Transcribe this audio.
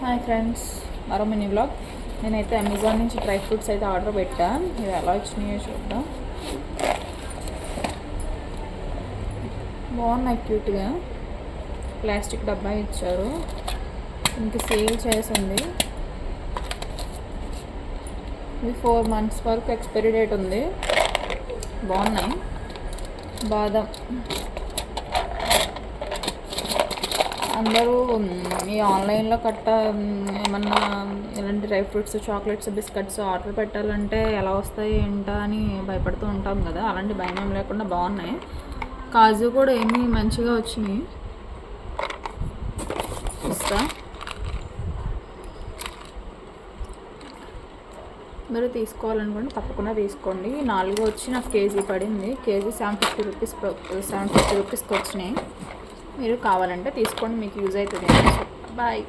Hi friends, మరో mini blog. నేనైతే Amazon నుంచి డ్రై ఫ్రూట్స్ అయితే ఆర్డర్ పెట్టాను. ఇవి ఎలా వచ్చినాయో చూద్దాం. బాగున్నాయి, క్యూట్గా. ప్లాస్టిక్ డబ్బా ఇచ్చారు, ఇంక సీల్ చేసింది. ఇవి 4 months వరకు ఎక్స్పైరీ డేట్ ఉంది. బాగున్నాయి. బాదం, అందరూ ఈ ఆన్లైన్లో ఏమన్నా ఇలాంటి dry fruits, chocolates, biscuits order పెట్టాలంటే ఎలా వస్తాయి ఏంటా అని భయపడుతూ ఉంటాం కదా. అలాంటి భయం ఏం లేకుండా బాగున్నాయి. కాజు కూడా ఏమీ మంచిగా వచ్చినాయి. ఇస్తా, మీరు తీసుకోవాలనుకుంటే తప్పకుండా తీసుకోండి. 4 వచ్చి నాకు కేజీ పడింది. కేజీ 750 రూపీస్కి వచ్చినాయి. మీరు కావాలంటే తీసుకోండి, మీకు యూజ్ అవుతుంది. బాయ్.